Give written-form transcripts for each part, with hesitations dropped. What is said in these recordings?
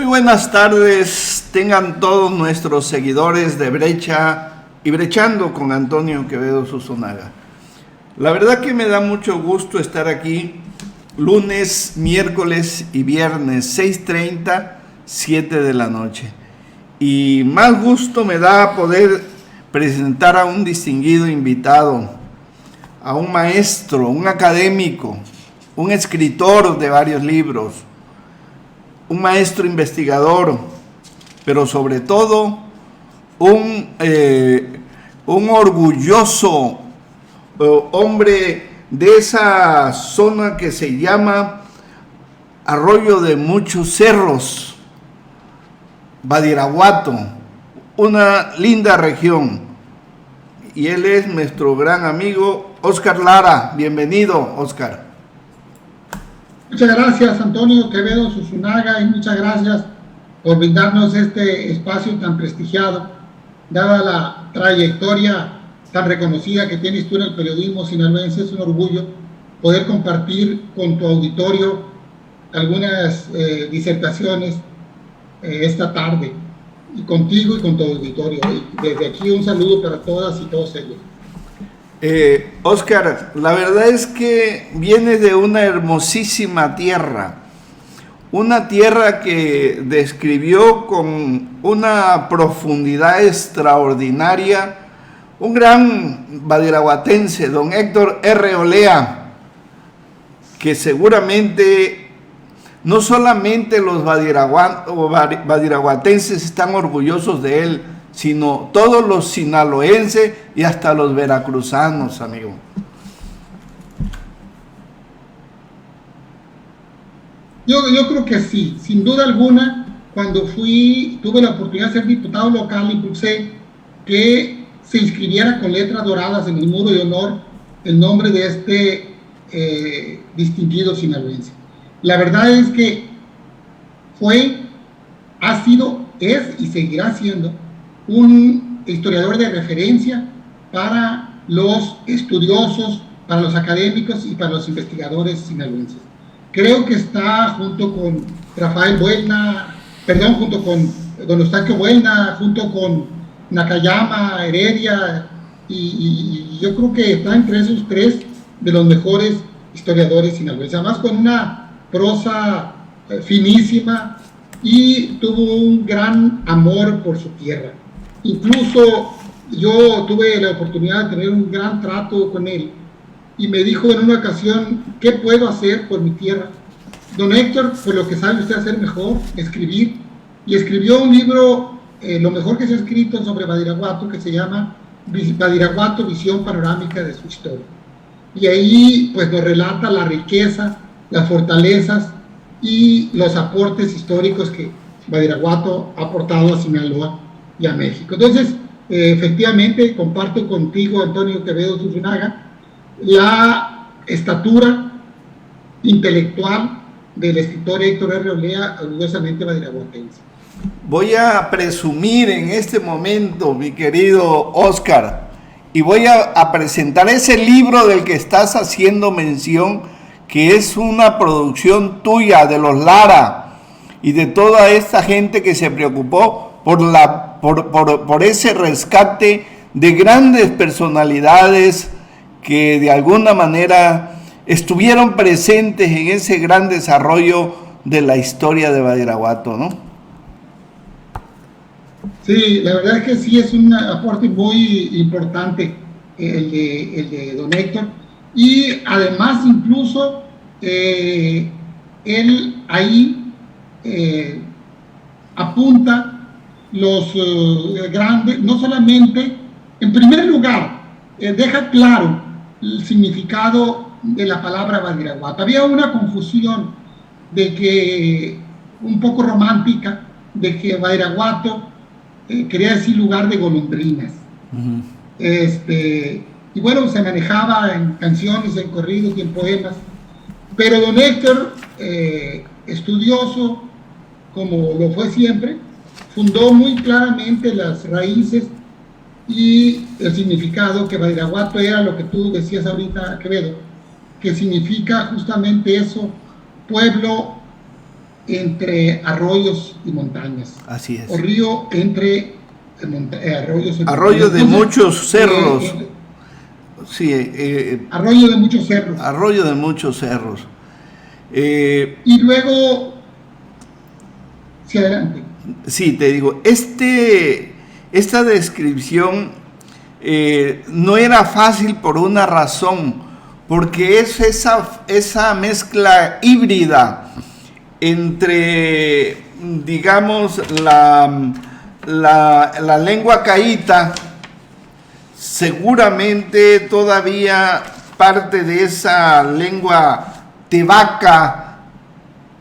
buenas tardes, tengan todos nuestros seguidores de Brecha y Brechando con Antonio Quevedo Zunzunagua. La verdad que me da mucho gusto estar aquí lunes, miércoles y viernes, 6:30, 7 de la noche. Y más gusto me da poder presentar a un distinguido invitado, a un maestro, un académico, un escritor de varios libros, un maestro investigador, pero sobre todo un orgulloso hombre de esa zona que se llama Arroyo de Muchos Cerros, Badiraguato, una linda región. Y él es nuestro gran amigo Óscar Lara. Bienvenido, Óscar. Muchas gracias, Antonio Quevedo Zunzunagua, y muchas gracias por brindarnos este espacio tan prestigiado, dada la trayectoria tan reconocida que tienes tú en el periodismo sinaloense. Es un orgullo poder compartir con tu auditorio algunas disertaciones esta tarde, y contigo y con tu auditorio. Y desde aquí un saludo para todas y todos ellos. Óscar, la verdad es que vienes de una hermosísima tierra, una tierra que describió con una profundidad extraordinaria un gran badiraguatense, don Héctor R. Olea, que seguramente no solamente los badiraguatenses están orgullosos de él, sino todos los sinaloenses y hasta los veracruzanos, amigo. Yo creo que sí, sin duda alguna. Cuando tuve la oportunidad de ser diputado local, impulsé que se inscribiera con letras doradas en el muro de honor el nombre de este distinguido sinaloense. La verdad es que ha sido, es y seguirá siendo un historiador de referencia para los estudiosos, para los académicos y para los investigadores sinaloenses. Creo que está junto con junto con don Eustaquio Buelna, junto con Nakayama, Heredia, y yo creo que está entre esos tres de los mejores historiadores sinaloenses, además con una prosa finísima, y tuvo un gran amor por su tierra. Incluso yo tuve la oportunidad de tener un gran trato con él, y me dijo en una ocasión: ¿qué puedo hacer por mi tierra? Don Héctor, por lo que sabe usted hacer mejor, escribir. Y escribió un libro, lo mejor que se ha escrito sobre Badiraguato, que se llama Badiraguato, visión panorámica de su historia. Y ahí pues nos relata la riqueza, las fortalezas y los aportes históricos que Badiraguato ha aportado a Sinaloa y a México. Entonces, efectivamente, comparto contigo, Antonio Quevedo Zunzunagua, la estatura intelectual del escritor Héctor R. Olea, orgullosamente badiraguatense. Voy a presumir en este momento, mi querido Óscar, y voy a presentar ese libro del que estás haciendo mención, que es una producción tuya, de los Lara y de toda esta gente que se preocupó por ese rescate de grandes personalidades que de alguna manera estuvieron presentes en ese gran desarrollo de la historia de Badiraguato, ¿no? Sí, la verdad es que sí, es un aporte muy importante el de don Héctor, y además incluso él ahí apunta los grandes, no solamente, en primer lugar, deja claro el significado de la palabra Badiraguato. Había una confusión un poco romántica, de que Badiraguato quería decir lugar de golondrinas. Uh-huh. Y bueno, se manejaba en canciones, en corridos y en poemas, pero don Héctor, estudioso como lo fue siempre, fundó muy claramente las raíces y el significado, que Badiraguato era lo que tú decías ahorita, Quevedo, que significa justamente eso: pueblo entre arroyos y montañas. Así es. O río entre arroyos y Arroyo de muchos cerros. Sí, arroyo de muchos cerros. Arroyo de muchos cerros. Y luego, sí, adelante. Sí, te digo, esta descripción no era fácil por una razón, porque es esa mezcla híbrida entre, digamos, la lengua caíta, seguramente todavía parte de esa lengua tebaca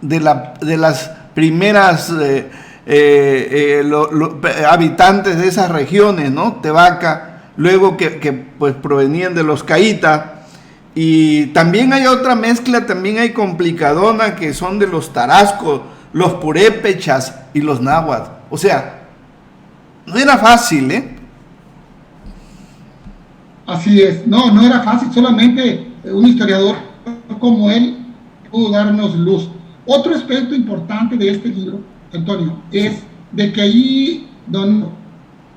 de las primeras habitantes de esas regiones, ¿no? Tebaca, luego que pues provenían de los caíta. Y también hay otra mezcla, también hay complicadona, que son de los tarascos, los purépechas y los náhuatl. O sea, no era fácil, ¿eh? Así es, no era fácil, solamente un historiador como él pudo darnos luz. Otro aspecto importante de este libro, Antonio, es de que ahí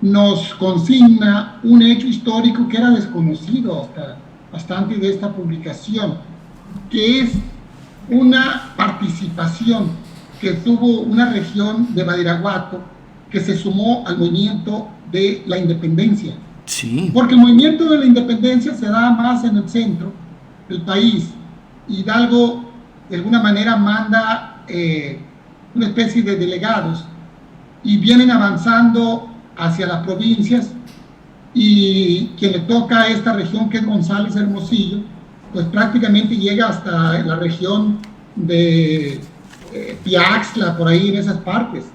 nos consigna un hecho histórico que era desconocido hasta antes de esta publicación, que es una participación que tuvo una región de Badiraguato que se sumó al movimiento de la independencia. Sí. Porque el movimiento de la independencia se da más en el centro del país. Hidalgo, de alguna manera, manda una especie de delegados y vienen avanzando hacia las provincias, y quien le toca a esta región, que es González Hermosillo, pues prácticamente llega hasta la región de Piaxtla, por ahí en esas partes.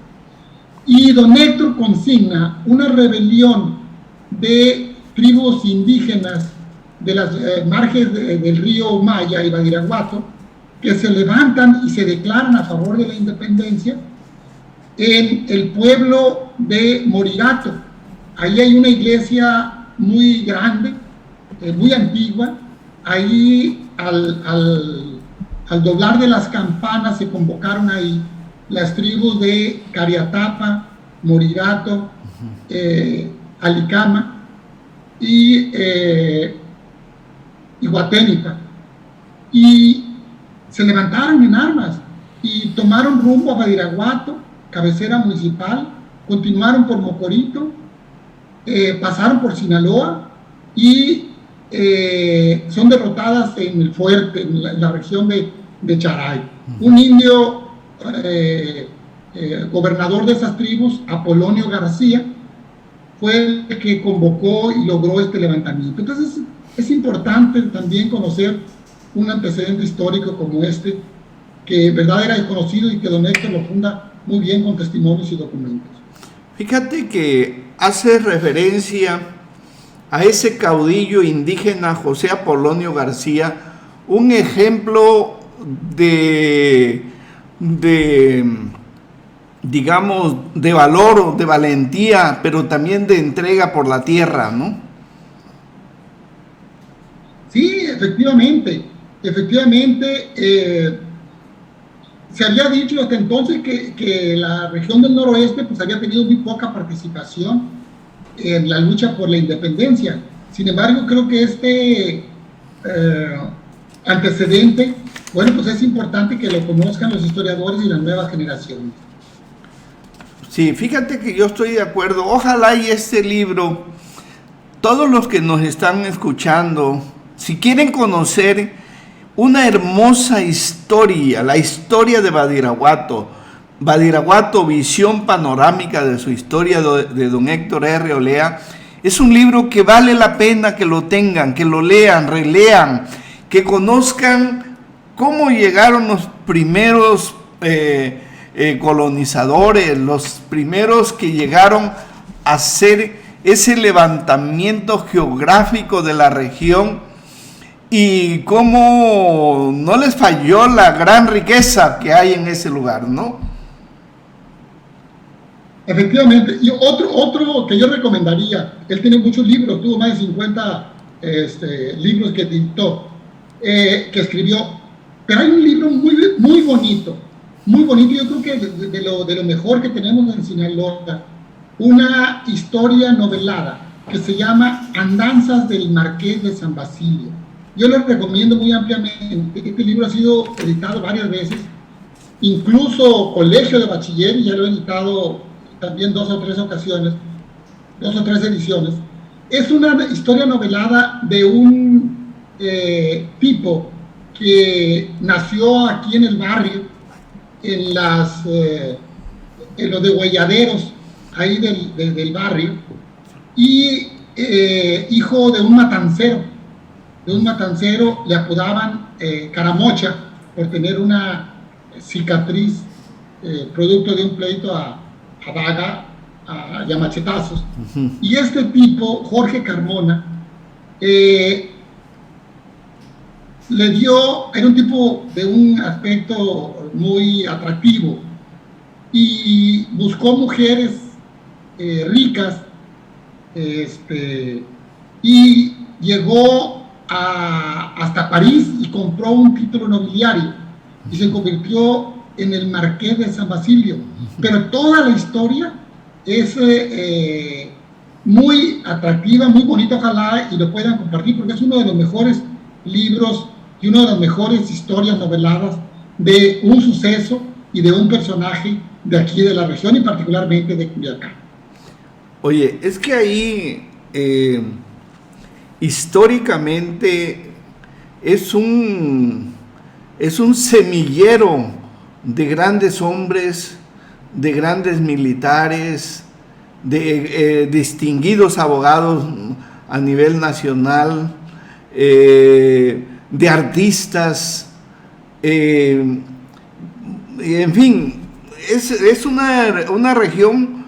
Y don Héctor consigna una rebelión de tribus indígenas de las márgenes del río Maya y Badiraguato, que se levantan y se declaran a favor de la independencia en el pueblo de Morirato. Ahí hay una iglesia muy grande, muy antigua. Ahí al doblar de las campanas se convocaron ahí las tribus de Cariatapa, Morirato, Alicama y Guaténica, y se levantaron en armas y tomaron rumbo a Badiraguato, cabecera municipal, continuaron por Mocorito, pasaron por Sinaloa y son derrotadas en el fuerte, en la región de Charay. Un indio gobernador de esas tribus, Apolonio García, fue el que convocó y logró este levantamiento. Entonces es importante también conocer un antecedente histórico como este, que en verdad era desconocido y que don Héctor lo funda muy bien con testimonios y documentos. Fíjate que hace referencia a ese caudillo indígena José Apolonio García, un ejemplo de digamos, de valor, de valentía, pero también de entrega por la tierra, ¿no? Sí, efectivamente, se había dicho hasta entonces que la región del noroeste pues había tenido muy poca participación en la lucha por la independencia. Sin embargo, creo que este antecedente, bueno, pues es importante que lo conozcan los historiadores y las nuevas generaciones. Sí, fíjate que yo estoy de acuerdo. Ojalá y este libro, todos los que nos están escuchando, si quieren conocer una hermosa historia, la historia de Badiraguato, visión panorámica de su historia de don Héctor R. Olea, es un libro que vale la pena que lo tengan, que lo lean, relean, que conozcan cómo llegaron los primeros colonizadores, los primeros que llegaron a hacer ese levantamiento geográfico de la región, y cómo no les falló la gran riqueza que hay en ese lugar, ¿no? Efectivamente. Y otro que yo recomendaría, él tiene muchos libros, tuvo más de 50 libros que editó, que escribió, pero hay un libro muy, muy bonito muy bonito. Yo creo que de lo mejor que tenemos en Sinaloa, una historia novelada que se llama Andanzas del Marqués de San Basilio. Yo lo recomiendo muy ampliamente. Este libro ha sido editado varias veces, incluso Colegio de Bachiller ya lo he editado también 2 o 3 ocasiones, 2 o 3 ediciones. Es una historia novelada de un tipo que nació aquí en el barrio, en los degüelladeros ahí del barrio, y hijo de un matancero. Le apodaban Caramocha por tener una cicatriz producto de un pleito a daga y a machetazos. Y este tipo, Jorge Carmona, era un tipo de un aspecto muy atractivo y buscó mujeres ricas, y llegó hasta París y compró un título nobiliario y se convirtió en el Marqués de San Basilio. Pero toda la historia es muy atractiva, muy bonita. Ojalá y lo puedan compartir, porque es uno de los mejores libros y una de las mejores historias noveladas de un suceso y de un personaje de aquí de la región y particularmente de Culiacán. Oye, es que ahí históricamente es un semillero de grandes hombres, de grandes militares, de distinguidos abogados a nivel nacional, de artistas, en fin, es una región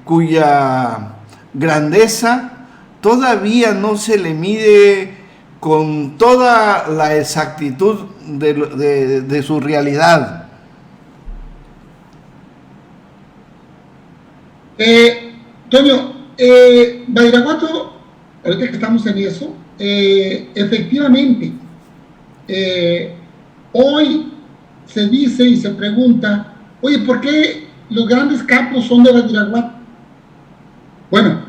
cuya grandeza todavía no se le mide con toda la exactitud de su realidad. Toño, Badiraguato, ahorita que estamos en eso, efectivamente, hoy se dice y se pregunta, oye, ¿por qué los grandes capos son de Badiraguato? Bueno,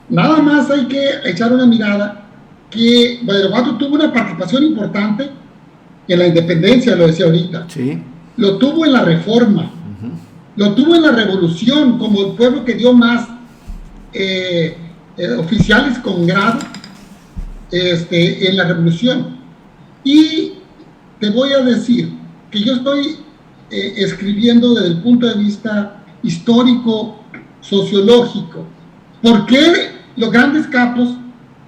nada más hay que echar una mirada que Badiraguato tuvo una participación importante en la independencia, lo decía ahorita. Sí. Lo tuvo en la Reforma, lo tuvo en la Revolución, como el pueblo que dio más oficiales con grado en la Revolución. Y te voy a decir que yo estoy escribiendo desde el punto de vista histórico, sociológico, por qué los grandes capos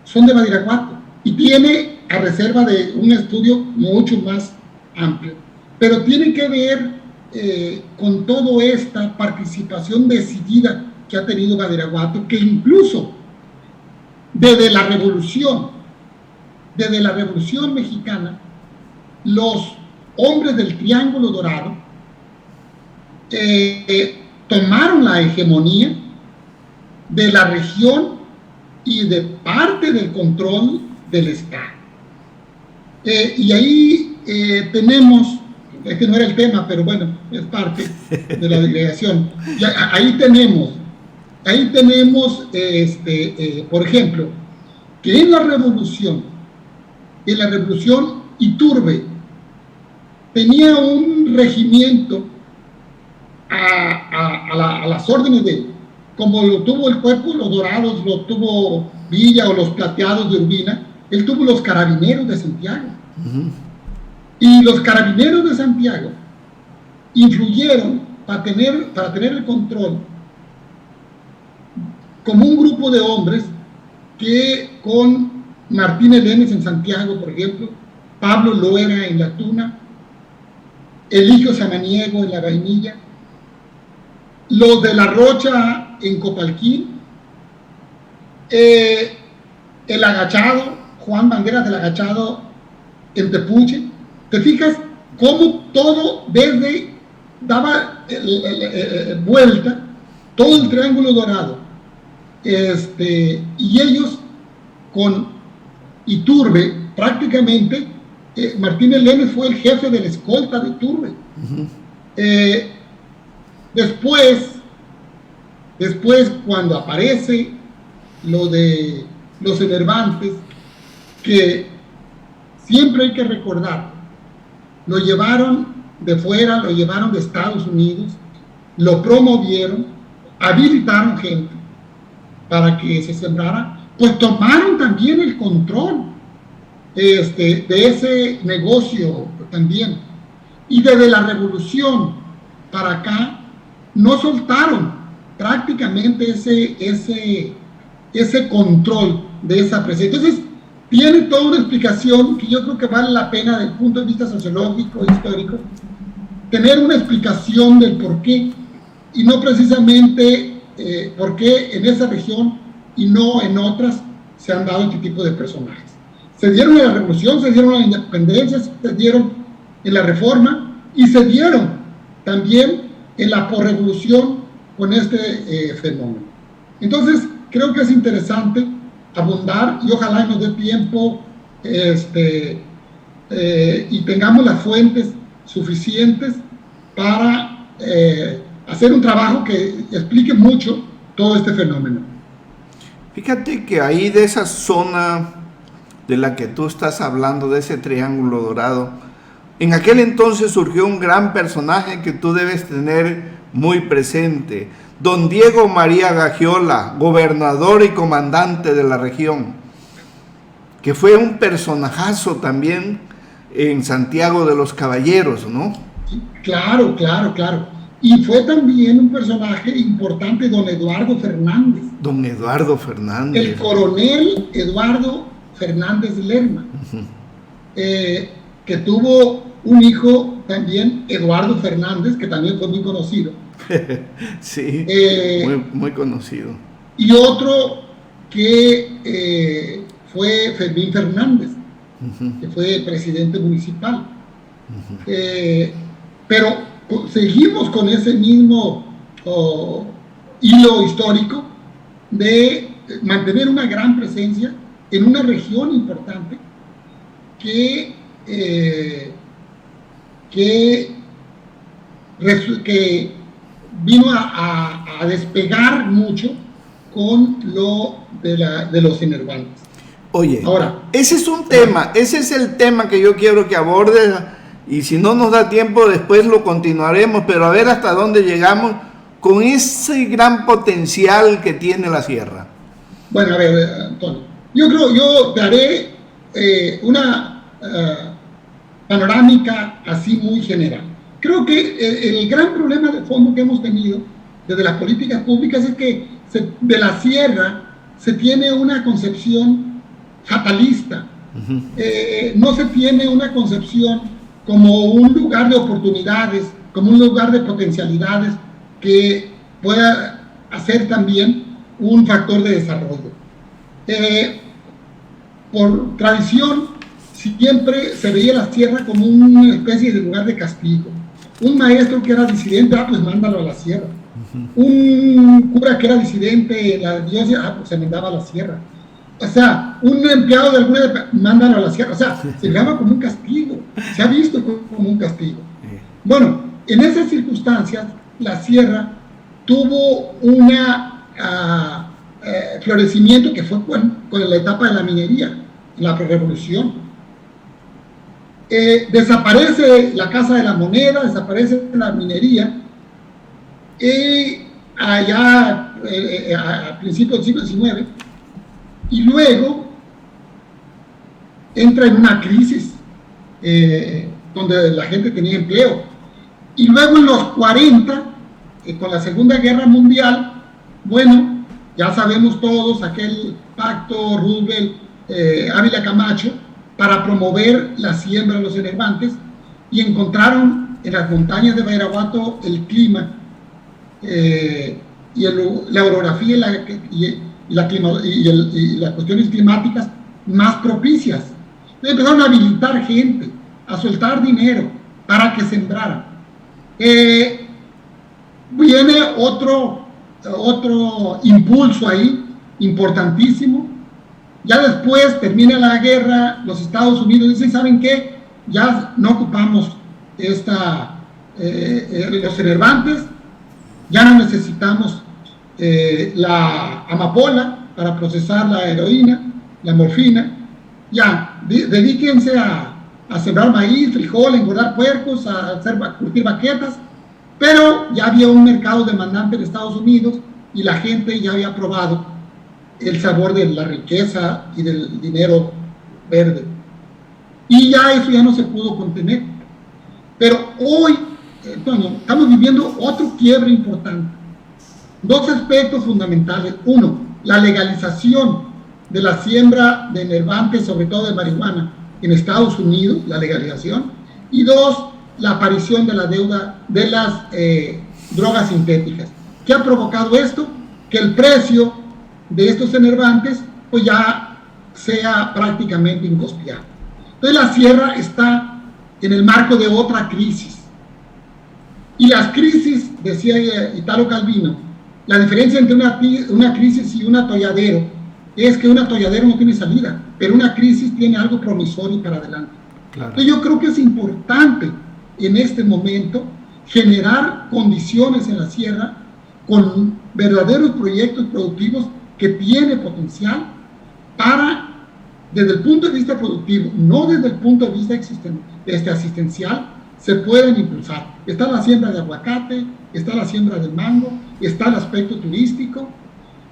son de Badiraguato, y tiene a reserva de un estudio mucho más amplio, pero tiene que ver con toda esta participación decidida que ha tenido Badiraguato, que incluso desde la Revolución Mexicana, los hombres del Triángulo Dorado tomaron la hegemonía de la región y de parte del control del Estado. Y ahí tenemos, este no era el tema, pero bueno, es parte de la delegación. Ahí tenemos, por ejemplo, que en la revolución Iturbe tenía un regimiento a las órdenes de él, como lo tuvo el Cuerpo, los Dorados, lo tuvo Villa o los Plateados de Urbina. Él tuvo los Carabineros de Santiago. Y los Carabineros de Santiago influyeron para tener el control, como un grupo de hombres que con Martín Elenes en Santiago, por ejemplo, Pablo Loera en La Tuna, Eligio Samaniego en La Vainilla, los de La Rocha en Copalquín, el Agachado, Juan Banderas del Agachado en Tepuche. ¿Te fijas cómo todo daba vuelta, todo el Triángulo Dorado? Y ellos con Iturbe prácticamente Martínez Lemes fue el jefe de la escolta de Iturbe. Después, cuando aparece lo de los enervantes, que siempre hay que recordar, lo llevaron de fuera, lo llevaron de Estados Unidos, lo promovieron, habilitaron gente para que se sembrara, pues tomaron también el control de ese negocio también. Y desde la revolución para acá, no soltaron prácticamente ese control de esa presencia. Entonces, tiene toda una explicación que yo creo que vale la pena desde el punto de vista sociológico e histórico, tener una explicación del por qué, y no precisamente por qué en esa región y no en otras se han dado este tipo de personajes. Se dieron en la revolución, se dieron en la independencia, se dieron en la reforma y se dieron también en la posrevolución con este fenómeno. Entonces, creo que es interesante abundar y ojalá nos dé tiempo y tengamos las fuentes suficientes para hacer un trabajo que explique mucho todo este fenómeno. Fíjate que ahí de esa zona de la que tú estás hablando, de ese triángulo dorado, en aquel entonces surgió un gran personaje que tú debes tener muy presente, don Diego María Gagiola, gobernador y comandante de la región, que fue un personajazo también en Santiago de los Caballeros, ¿no? Claro. Y fue también un personaje importante, don Eduardo Fernández. Don Eduardo Fernández. El coronel Eduardo Fernández Lerma, que tuvo un hijo también, Eduardo Fernández, que también fue muy conocido. Sí, muy conocido. Y otro que fue Fermín Fernández, que fue presidente municipal. Pero seguimos con ese mismo hilo histórico de mantener una gran presencia en una región importante que vino a despegar mucho con lo de los enervantes. Oye, ahora, ese es un tema, ese es el tema que yo quiero que abordes, y si no nos da tiempo después lo continuaremos, pero a ver hasta dónde llegamos con ese gran potencial que tiene la sierra. Bueno, a ver, Antonio, yo te haré una panorámica así muy general. Creo que el gran problema de fondo que hemos tenido desde las políticas públicas es que de la sierra se tiene una concepción fatalista. No se tiene una concepción como un lugar de oportunidades, como un lugar de potencialidades que pueda hacer también un factor de desarrollo. Por tradición, siempre se veía la sierra como una especie de lugar de castigo. Un maestro que era disidente, pues mándalo a la sierra. Un cura que era disidente en la diócesis, pues se mandaba a la sierra. O sea, un empleado de alguna, mándalo a la sierra. O sea, se veía como un castigo. Se ha visto como un castigo. Bueno, en esas circunstancias, la sierra tuvo un florecimiento que fue con la etapa de la minería, la revolución. Desaparece la Casa de la Moneda, desaparece la minería, allá a principios del siglo XIX, y luego entra en una crisis donde la gente tenía empleo. Y luego en los 40, con la Segunda Guerra Mundial, bueno, ya sabemos todos, aquel pacto Roosevelt, Ávila Camacho, para promover la siembra de los enervantes, y encontraron en las montañas de Badiraguato el clima y la orografía y las cuestiones climáticas más propicias. Empezaron a habilitar gente, a soltar dinero para que sembraran. Viene otro impulso ahí, importantísimo. Ya después termina la guerra, los Estados Unidos dicen, ¿saben qué? ya no ocupamos los enervantes, ya no necesitamos la amapola para procesar la heroína, la morfina. Ya, dedíquense a sembrar maíz, frijol, engordar puercos, a curtir vaquetas, pero ya había un mercado demandante en Estados Unidos y la gente ya había probado el sabor de la riqueza y del dinero verde. Y ya eso ya no se pudo contener. Pero hoy, estamos viviendo otro quiebre importante. Dos aspectos fundamentales. Uno, la legalización de la siembra de enervantes, sobre todo de marihuana, en Estados Unidos, la legalización. Y dos, la aparición de la deuda de las drogas sintéticas. ¿Qué ha provocado esto? Que el precio de estos enervantes pues ya sea prácticamente incosteable. Entonces la sierra está en el marco de otra crisis. Y las crisis, decía Italo Calvino, la diferencia entre una crisis y un atolladero es que un atolladero no tiene salida, pero una crisis tiene algo promisorio para adelante. Claro. Entonces yo creo que es importante en este momento generar condiciones en la sierra con verdaderos proyectos productivos que tiene potencial para, desde el punto de vista productivo, no desde el punto de vista asistencial, se pueden impulsar. Está la siembra de aguacate, está la siembra de mango, está el aspecto turístico,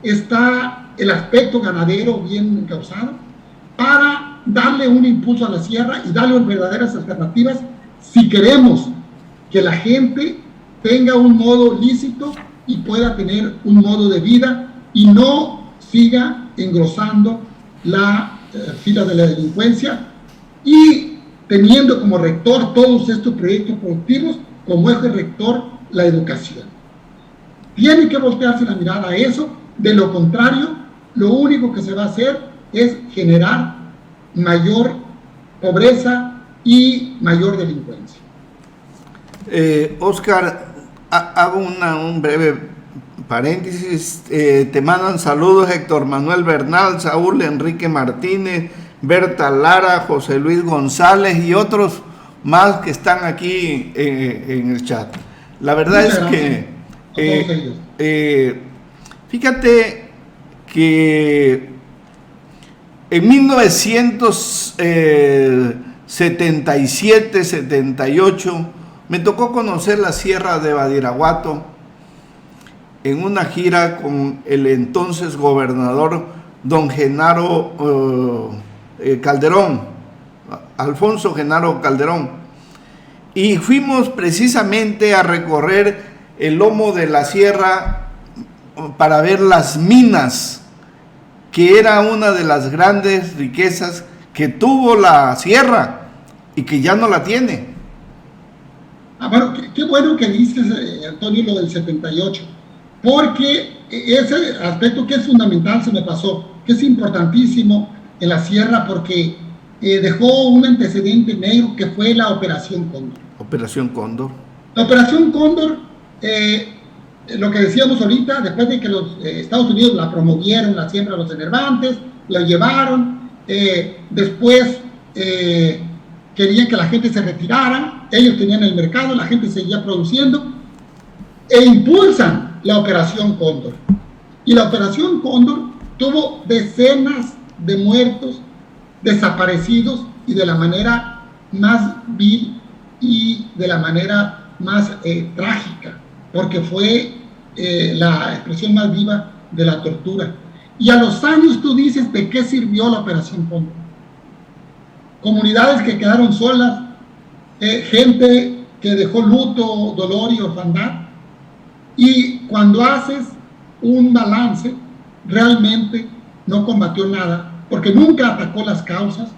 está el aspecto ganadero bien encauzado, para darle un impulso a la sierra y darle verdaderas alternativas si queremos que la gente tenga un modo lícito y pueda tener un modo de vida y no siga engrosando la fila de la delincuencia y teniendo como rector todos estos proyectos productivos, como eje rector la educación. Tiene que voltearse la mirada a eso, de lo contrario, lo único que se va a hacer es generar mayor pobreza y mayor delincuencia. Oscar, hago un breve paréntesis. Te mandan saludos Héctor Manuel Bernal, Saúl Enrique Martínez, Berta Lara, José Luis González y otros más que están aquí en el chat. La verdad es que fíjate que en 1977-78 me tocó conocer la sierra de Badiraguato en una gira con el entonces gobernador don Genaro Calderón, Alfonso Genaro Calderón, y fuimos precisamente a recorrer el lomo de la sierra para ver las minas, que era una de las grandes riquezas que tuvo la sierra y que ya no la tiene. Bueno, qué bueno que dices, Antonio, lo del 78, porque ese aspecto que es fundamental se me pasó, que es importantísimo en la sierra, porque dejó un antecedente negro que fue la Operación Cóndor. Operación Cóndor. La Operación Cóndor, lo que decíamos ahorita, después de que los Estados Unidos la promovieron, la siembra de los enervantes, la llevaron, después querían que la gente se retirara, ellos tenían el mercado, la gente seguía produciendo, e impulsan la Operación Cóndor. Y la Operación Cóndor tuvo decenas de muertos, desaparecidos, y de la manera más vil y de la manera más trágica, porque fue la expresión más viva de la tortura. Y a los años tú dices, ¿de qué sirvió la Operación Cóndor? Comunidades que quedaron solas, gente que dejó luto, dolor y orfandad. Y cuando haces un balance, realmente no combatió nada, porque nunca atacó las causas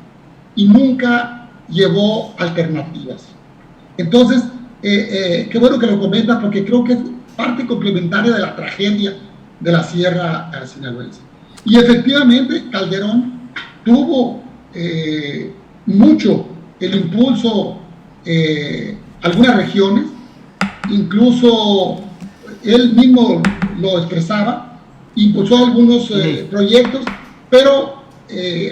y nunca llevó alternativas. Entonces, qué bueno que lo comentas, porque creo que es parte complementaria de la tragedia de la sierra sinaloense. Y efectivamente, Calderón tuvo mucho el impulso, algunas regiones, incluso él mismo lo expresaba, impulsó algunos proyectos, pero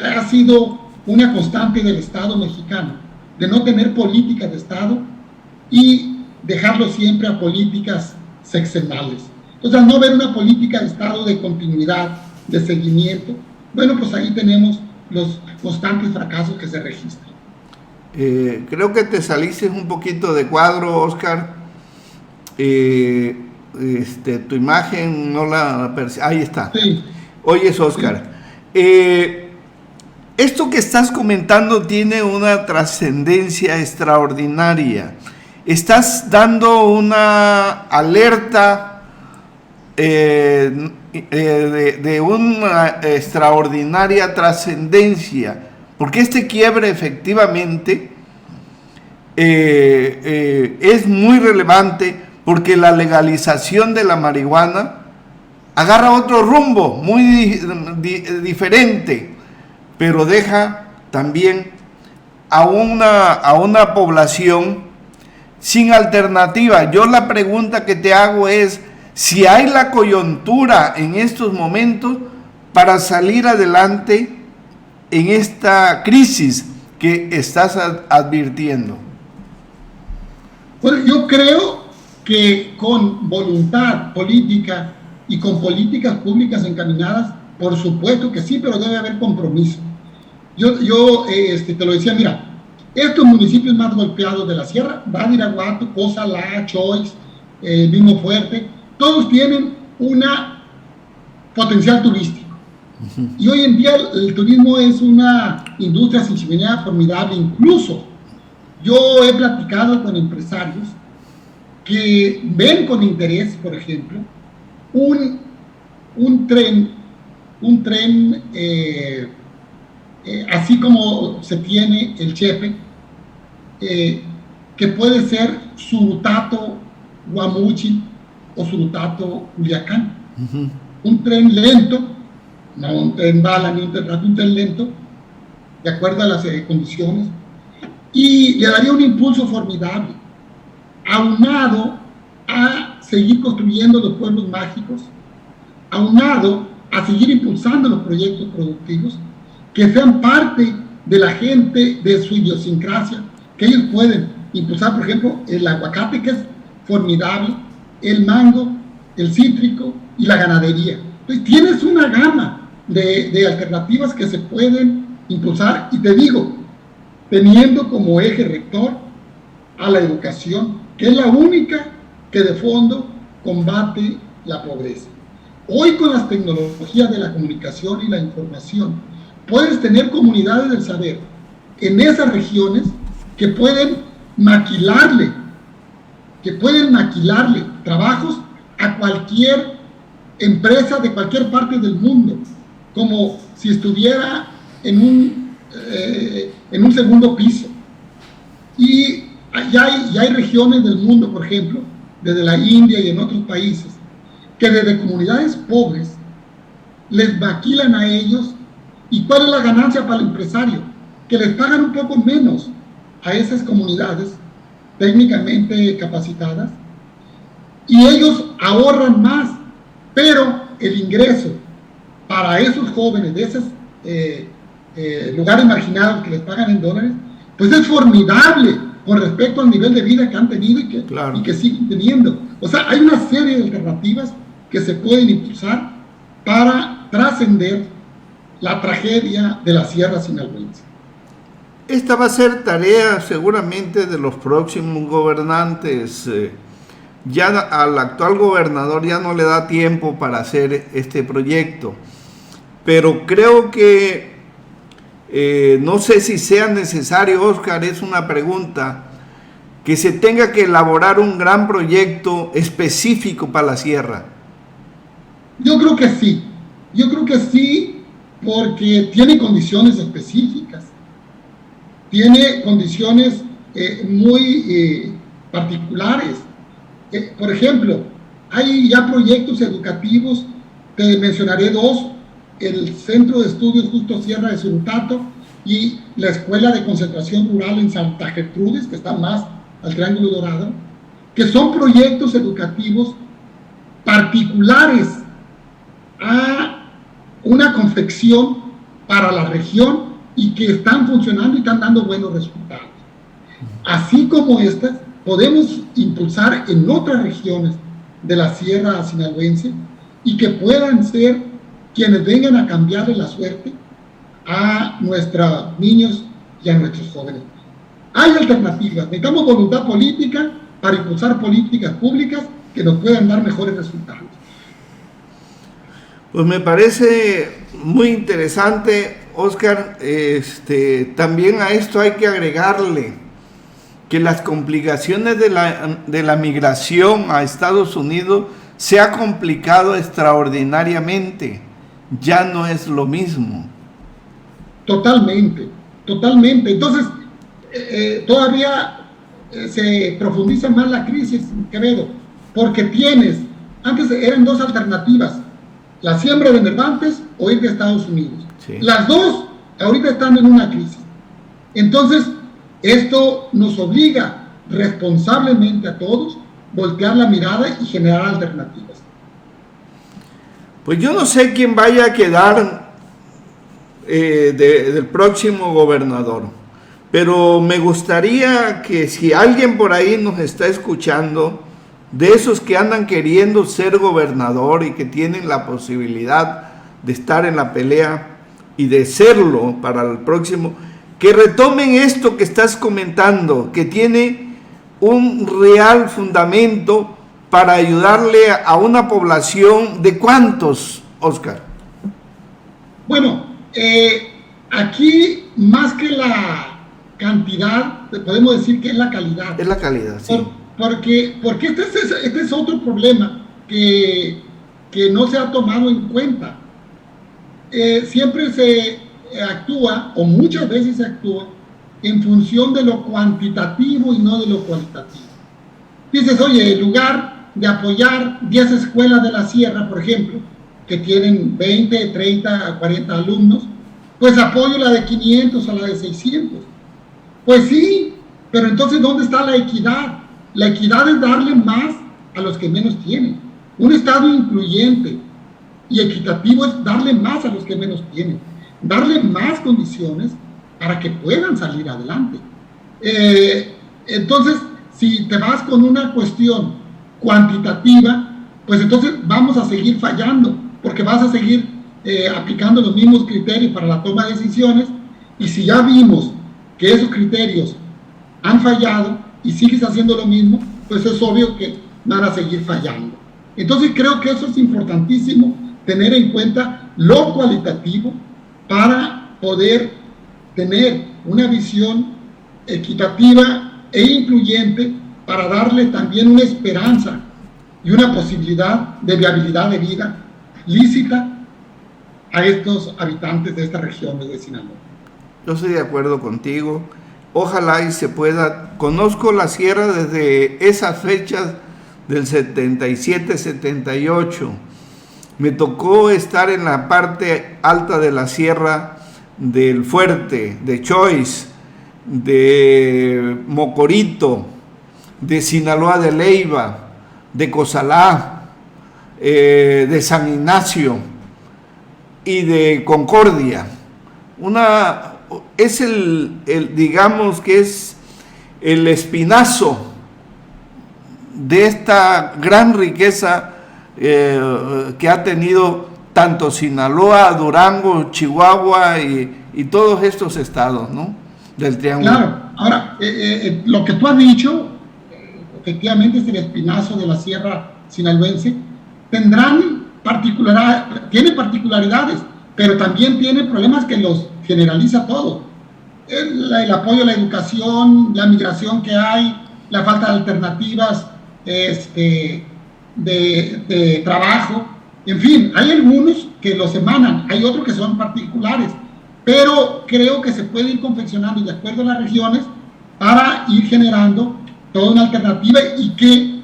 ha sido una constante del Estado mexicano de no tener políticas de Estado y dejarlo siempre a políticas sexenales. Entonces, al no ver una política de Estado de continuidad, de seguimiento, bueno, pues ahí tenemos los constantes fracasos que se registran. Creo que te saliste un poquito de cuadro, Oscar. Tu imagen no la ahí está. Sí. Oyes, Oscar, esto que estás comentando tiene una trascendencia extraordinaria. Estás dando una alerta de una extraordinaria trascendencia, porque este quiebre efectivamente es muy relevante, porque la legalización de la marihuana agarra otro rumbo muy diferente, pero deja también a una población sin alternativa. Yo la pregunta que te hago es si hay la coyuntura en estos momentos para salir adelante en esta crisis que estás advirtiendo. Bueno, yo creo que con voluntad política y con políticas públicas encaminadas, por supuesto que sí, pero debe haber compromiso. Yo te lo decía, mira, estos municipios más golpeados de la sierra, Badiraguato, Cozalá, Choix, Mismo Fuerte, todos tienen una potencial turístico. Y hoy en día el turismo es una industria sin chimenea formidable. Incluso yo he platicado con empresarios que ven con interés, por ejemplo, un tren así como se tiene el Chepe, que puede ser Surutato Guamuchil o Surutato Culiacán. Un tren lento, no un tren bala ni un tren rápido, un tren lento, de acuerdo a las condiciones, y le daría un impulso formidable, aunado a seguir construyendo los pueblos mágicos, aunado a seguir impulsando los proyectos productivos que sean parte de la gente, de su idiosincrasia, que ellos pueden impulsar, por ejemplo, el aguacate, que es formidable, el mango, el cítrico y la ganadería. Entonces tienes una gama de alternativas que se pueden impulsar, y te digo, teniendo como eje rector a la educación, que es la única que de fondo combate la pobreza. Hoy, con las tecnologías de la comunicación y la información, puedes tener comunidades del saber en esas regiones que pueden maquilarle trabajos a cualquier empresa de cualquier parte del mundo, como si estuviera en un segundo piso. Y ya hay regiones del mundo, por ejemplo, desde la India y en otros países, que desde comunidades pobres les maquilan a ellos. ¿Y cuál es la ganancia para el empresario? Que les pagan un poco menos a esas comunidades técnicamente capacitadas, y ellos ahorran más, pero el ingreso para esos jóvenes de esos lugares marginados que les pagan en dólares, pues es formidable con respecto al nivel de vida que han tenido y que siguen teniendo. O sea, hay una serie de alternativas que se pueden impulsar para trascender la tragedia de la sierra sinaloense. Esta va a ser tarea seguramente de los próximos gobernantes. Ya al actual gobernador ya no le da tiempo para hacer este proyecto, pero creo que no sé si sea necesario, Oscar, es una pregunta, que se tenga que elaborar un gran proyecto específico para la sierra. Yo creo que sí, porque tiene condiciones específicas, tiene condiciones muy particulares. Por ejemplo, hay ya proyectos educativos, te mencionaré dos: el Centro de Estudios Justo Sierra de Surutato y la Escuela de Concentración Rural en Santa Gertrudis, que está más al Triángulo Dorado, que son proyectos educativos particulares a una confección para la región y que están funcionando y están dando buenos resultados. Así como estas, podemos impulsar en otras regiones de la Sierra Sinaloense y que puedan ser quienes vengan a cambiarle la suerte a nuestros niños y a nuestros jóvenes. Hay alternativas, necesitamos voluntad política para impulsar políticas públicas que nos puedan dar mejores resultados. Pues me parece muy interesante, Óscar. También a esto hay que agregarle que las complicaciones de la migración a Estados Unidos se ha complicado extraordinariamente. Ya no es lo mismo. Totalmente, totalmente. Entonces, todavía se profundiza más la crisis, Quevedo, porque antes eran dos alternativas, la siembra de migrantes o ir de Estados Unidos. Sí. Las dos ahorita están en una crisis. Entonces, esto nos obliga responsablemente a todos voltear la mirada y generar alternativas. Pues yo no sé quién vaya a quedar del próximo gobernador, pero me gustaría que si alguien por ahí nos está escuchando, de esos que andan queriendo ser gobernador y que tienen la posibilidad de estar en la pelea y de serlo para el próximo, que retomen esto que estás comentando, que tiene un real fundamento para ayudarle a una población de ¿cuántos, Óscar? Bueno, aquí más que la cantidad, podemos decir que es la calidad. Es la calidad, sí. Porque este es otro problema que no se ha tomado en cuenta. Siempre se actúa, o muchas veces se actúa, en función de lo cuantitativo y no de lo cualitativo. Dices, oye, en lugar de apoyar 10 escuelas de la Sierra, por ejemplo, que tienen 20, 30, 40 alumnos, pues apoyo la de 500 o la de 600. Pues sí, pero entonces, ¿dónde está la equidad? La equidad es darle más a los que menos tienen. Un Estado incluyente y equitativo es darle más a los que menos tienen, darle más condiciones para que puedan salir adelante. Entonces, si te vas con una cuestión cuantitativa, pues entonces vamos a seguir fallando, porque vas a seguir aplicando los mismos criterios para la toma de decisiones, y si ya vimos que esos criterios han fallado y sigues haciendo lo mismo, pues es obvio que van a seguir fallando. Entonces creo que eso es importantísimo, tener en cuenta lo cualitativo para poder tener una visión equitativa e incluyente, para darle también una esperanza y una posibilidad de viabilidad de vida lícita a estos habitantes de esta región de Sinaloa. Yo estoy de acuerdo contigo. Ojalá y se pueda. Conozco la sierra desde esas fechas del 77, 78. Me tocó estar en la parte alta de la sierra del Fuerte, de Choix, de Mocorito, de Sinaloa de Leiva, de Cozalá, de San Ignacio y de Concordia. Es digamos que es el espinazo de esta gran riqueza que ha tenido tanto Sinaloa, Durango, Chihuahua y todos estos estados, ¿no?, del Triángulo. Claro, ahora, lo que tú has dicho, efectivamente es el espinazo de la Sierra Sinaloense. Tiene particularidades, pero también tiene problemas que los generaliza todo. El apoyo a la educación, la migración que hay, la falta de alternativas de trabajo, en fin, hay algunos que los emanan, hay otros que son particulares, pero creo que se puede ir confeccionando de acuerdo a las regiones para ir generando toda una alternativa, y que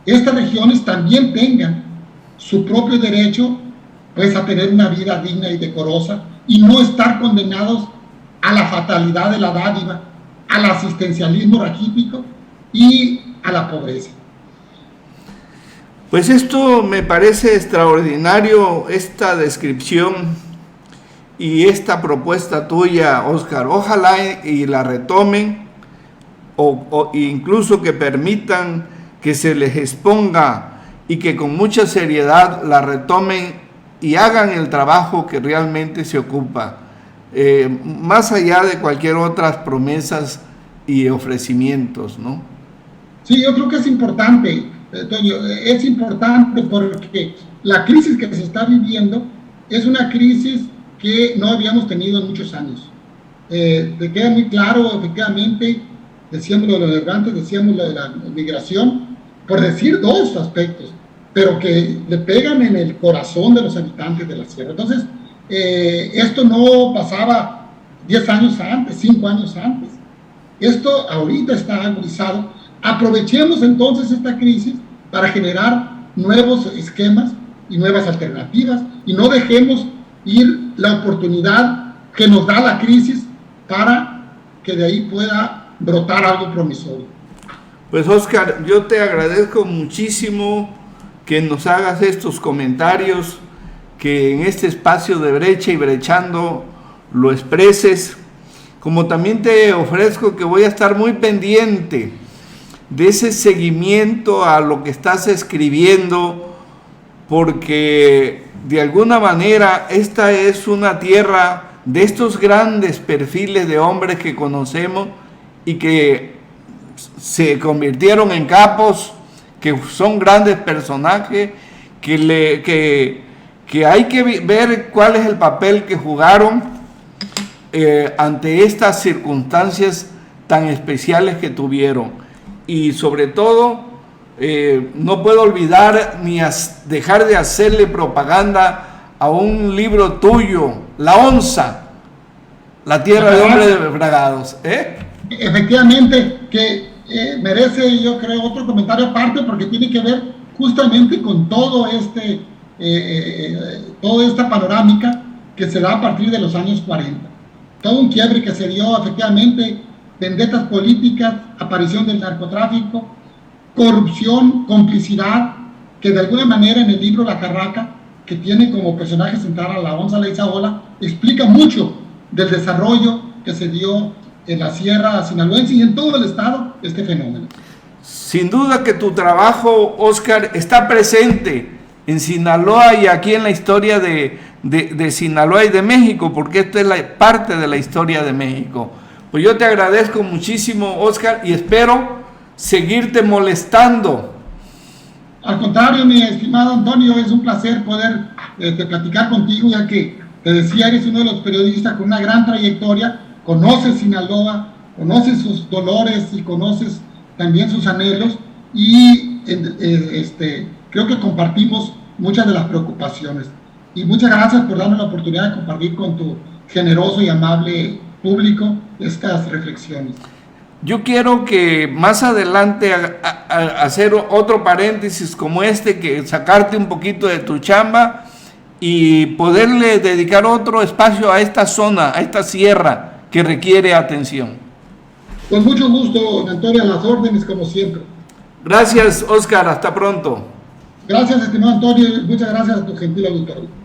estas regiones también tengan su propio derecho, pues, a tener una vida digna y decorosa, y no estar condenados a la fatalidad de la dádiva, al asistencialismo raquítico y a la pobreza. Pues esto me parece extraordinario, esta descripción y esta propuesta tuya, Óscar. Ojalá y la retomen o incluso que permitan que se les exponga y que con mucha seriedad la retomen y hagan el trabajo que realmente se ocupa, más allá de cualquier otras promesas y ofrecimientos, ¿no? Sí, yo creo que es importante, Toño, es importante porque la crisis que se está viviendo es una crisis que no habíamos tenido en muchos años. Te queda muy claro, efectivamente, decíamos lo de los migrantes, decíamos lo de la migración, por decir dos aspectos, pero que le pegan en el corazón de los habitantes de la sierra. Entonces, esto no pasaba 10 años antes, 5 años antes. Esto ahorita está agudizado. Aprovechemos entonces esta crisis para generar nuevos esquemas y nuevas alternativas y no dejemos ir la oportunidad que nos da la crisis para que de ahí pueda brotar algo promisorio. Pues Óscar, yo te agradezco muchísimo que nos hagas estos comentarios, que en este espacio de Brecha y Brechando lo expreses, como también te ofrezco que voy a estar muy pendiente de ese seguimiento a lo que estás escribiendo, porque de alguna manera esta es una tierra de estos grandes perfiles de hombres que conocemos y que se convirtieron en capos, que son grandes personajes, que hay que ver cuál es el papel que jugaron ante estas circunstancias tan especiales que tuvieron. Y sobre todo, no puedo olvidar ni dejar de hacerle propaganda a un libro tuyo, La Onza, La Tierra de Hombres Desbragados. Efectivamente, que merece, yo creo, otro comentario aparte, porque tiene que ver justamente con todo toda esta panorámica que se da a partir de los años 40. Todo un quiebre que se dio, efectivamente, vendetas políticas, aparición del narcotráfico, corrupción, complicidad, que de alguna manera en el libro La Carraca, que tiene como personaje central a la Onza Leizaola, explica mucho del desarrollo que se dio en la sierra sinaloense y en todo el estado este fenómeno. Sin duda que tu trabajo, Óscar, está presente en Sinaloa y aquí en la historia de Sinaloa y de México, porque esta es parte de la historia de México. Pues yo te agradezco muchísimo, Óscar, y espero seguirte molestando. Al contrario, mi estimado Antonio, es un placer poder platicar contigo, ya que te decía, eres uno de los periodistas con una gran trayectoria, conoces Sinaloa, conoces sus dolores y conoces también sus anhelos, y creo que compartimos muchas de las preocupaciones. Y muchas gracias por darme la oportunidad de compartir con tu generoso y amable público estas reflexiones. Yo quiero que más adelante hacer otro paréntesis como que sacarte un poquito de tu chamba y poderle dedicar otro espacio a esta zona, a esta sierra que requiere atención. Con mucho gusto, Antonio, a las órdenes como siempre. Gracias, Óscar, hasta pronto. Gracias, estimado Antonio, muchas gracias a tu gentil auditorio.